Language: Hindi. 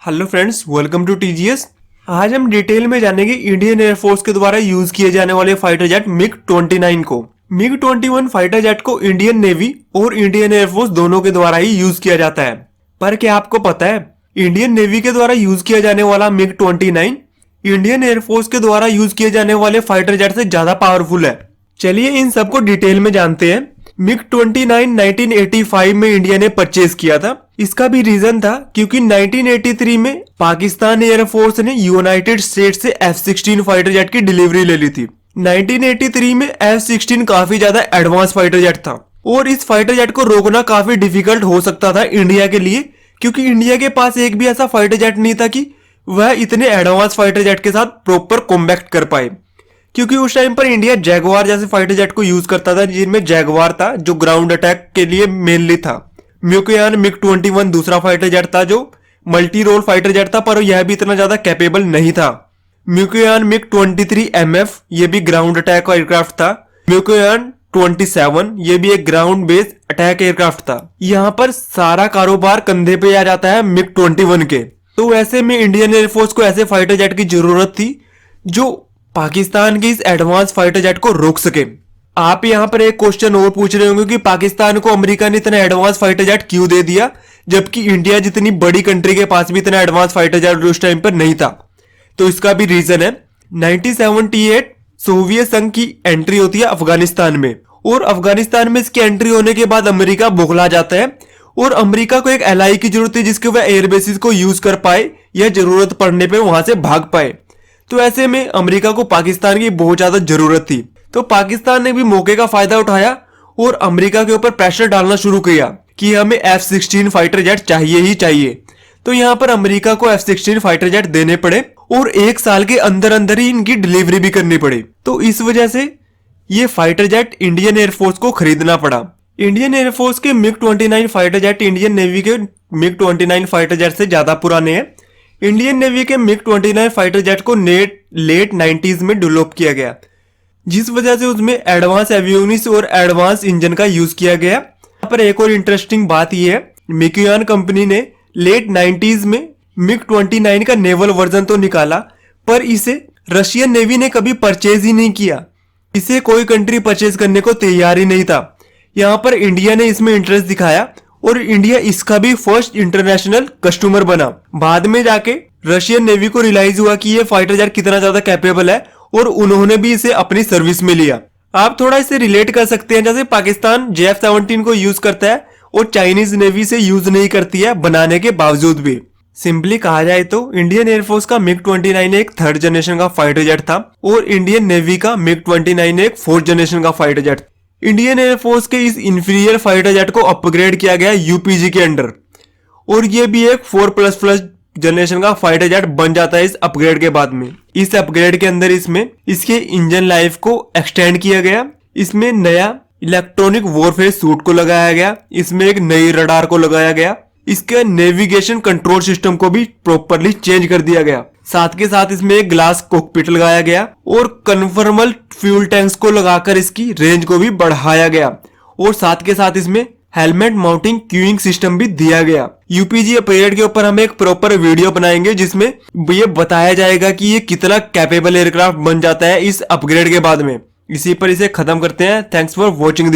Hello friends, welcome to TGS. आज हम डिटेल में जानेंगे इंडियन एयरफोर्स के द्वारा यूज किए जाने वाले फाइटर जेट मिग 29 को। मिग 21 फाइटर जेट को इंडियन नेवी और इंडियन एयरफोर्स दोनों के द्वारा ही यूज किया जाता है। पर क्या आपको पता है, इंडियन नेवी के द्वारा यूज किया जाने वाला मिग 29 इंडियन एयरफोर्स के द्वारा यूज किए जाने वाले फाइटर जेट से ज्यादा पावरफुल है। चलिए इन सबको डिटेल में जानते हैं। मिग 29 1985 में इंडिया ने परचेज किया था। इसका भी रीजन था क्योंकि 1983 में पाकिस्तान एयरफोर्स ने यूनाइटेड स्टेट से F-16 फाइटर जेट की डिलीवरी ले ली थी। 1983 में F-16 काफी ज्यादा एडवांस फाइटर जेट था और इस फाइटर जेट को रोकना काफी डिफिकल्ट हो सकता था इंडिया के लिए, क्योंकि इंडिया के पास एक भी ऐसा फाइटर जेट नहीं था कि वह इतने एडवांस फाइटर जेट के साथ प्रॉपर कॉम्बैक्ट कर पाए। क्योंकि उस टाइम पर इंडिया जैगवार जैसे फाइटर जेट को यूज करता था, जिनमें जैगवार था जो ग्राउंड अटैक के लिए मेनली था। म्यूकोयान मिग 21 दूसरा फाइटर जेट था जो मल्टी रोल फाइटर जेट था, पर यह भी इतना ज्यादा कैपेबल नहीं था। म्यूकोयान मिग 23 MF ये भी ग्राउंड अटैक का एयरक्राफ्ट था। म्यूकोयान 27 ये भी एक ग्राउंड बेस्ड अटैक एयरक्राफ्ट था। यहाँ पर सारा कारोबार कंधे पे आ जाता है मिग 21 के। तो ऐसे में इंडियन एयरफोर्स को ऐसे फाइटर जेट की जरूरत थी जो पाकिस्तान की इस एडवांस फाइटर जेट को रोक सके। आप यहाँ पर एक क्वेश्चन और पूछ रहे होंगे कि पाकिस्तान को अमेरिका ने इतना एडवांस फाइटर जेट क्यों दे दिया, जबकि इंडिया जितनी बड़ी कंट्री के पास भी इतना एडवांस फाइटर जेट उस टाइम पर नहीं था। तो इसका भी रीजन है। 1978 सोवियत संघ की एंट्री होती है अफगानिस्तान में, और अफगानिस्तान में इसकी एंट्री होने के बाद अमेरिका बौखला जाता है और अमेरिका को एक एलआई की जरूरत है जिसके वह एयरबेसिस को यूज कर पाए या जरूरत पड़ने पर वहां से भाग पाए। तो ऐसे में अमेरिका को पाकिस्तान की बहुत ज्यादा जरूरत थी। तो पाकिस्तान ने भी मौके का फायदा उठाया और अमेरिका के ऊपर प्रेशर डालना शुरू किया कि हमें F-16 फाइटर जेट चाहिए ही चाहिए। तो यहाँ पर अमेरिका को F-16 फाइटर जेट देने पड़े और एक साल के अंदर अंदर ही इनकी डिलीवरी भी करनी पड़ी। तो इस वजह से ये फाइटर जेट इंडियन एयरफोर्स को खरीदना पड़ा। इंडियन एयरफोर्स के MiG 29 fighter jet Indian navy के मिग 29 फाइटर जेट से ज्यादा पुराने हैं। इंडियन नेवी के मिग 29 फाइटर जेट को लेट 90s में डेवलप किया गया, जिस वजह से उसमें एडवांस एवियोनिक्स और एडवांस इंजन का यूज किया गया। यहाँ पर एक और इंटरेस्टिंग बात यह है, मिकोयान कंपनी ने लेट 90s में मिग 29 का नेवल वर्जन तो निकाला, पर इसे रशियन नेवी ने कभी परचेज ही नहीं किया। इसे कोई कंट्री परचेज करने को तैयार ही नहीं था। यहाँ पर इंडिया ने इसमें इंटरेस्ट दिखाया और इंडिया इसका भी फर्स्ट इंटरनेशनल कस्टमर बना। बाद में जाके रशियन नेवी को रियलाइज हुआ कि ये फाइटर जेट कितना ज्यादा कैपेबल है और उन्होंने भी इसे अपनी सर्विस में लिया। आप थोड़ा इसे रिलेट कर सकते हैं, जैसे पाकिस्तान JF-17 को यूज करता है और चाइनीज नेवी से यूज नहीं करती है बनाने के बावजूद भी। सिंपली कहा जाए तो इंडियन एयरफोर्स का मिग 29 एक थर्ड जनरेशन का फाइटर जेट था और इंडियन नेवी का मिग 29 एक फोर्थ जनरेशन का फाइटर जेट। इंडियन एयरफोर्स के इस इंफीरियर फाइटर जेट को अपग्रेड किया गया UPG के अंडर, और ये भी एक 4++ जनरेशन का फाइटर जेट बन जाता है इस अपग्रेड के बाद में। इस अपग्रेड के अंदर इसमें इसके इंजन लाइफ को एक्सटेंड किया गया, इसमें नया इलेक्ट्रॉनिक वॉरफेयर सूट को लगाया गया, इसमें एक नई रडार को लगाया गया, इसके नेविगेशन कंट्रोल सिस्टम को भी प्रॉपरली चेंज कर दिया गया। साथ के साथ इसमें एक ग्लास कॉकपिट लगाया गया और कन्फर्मल फ्यूल टैंक्स को लगाकर इसकी रेंज को भी बढ़ाया गया, और साथ के साथ इसमें हेलमेट माउंटिंग क्यूइंग सिस्टम भी दिया गया। UPG अपग्रेड के ऊपर हम एक प्रॉपर वीडियो बनाएंगे जिसमें ये बताया जाएगा कि ये कितना कैपेबल एयरक्राफ्ट बन जाता है इस अपग्रेड के बाद में। इसी पर इसे खत्म करते हैं। Thanks for watching.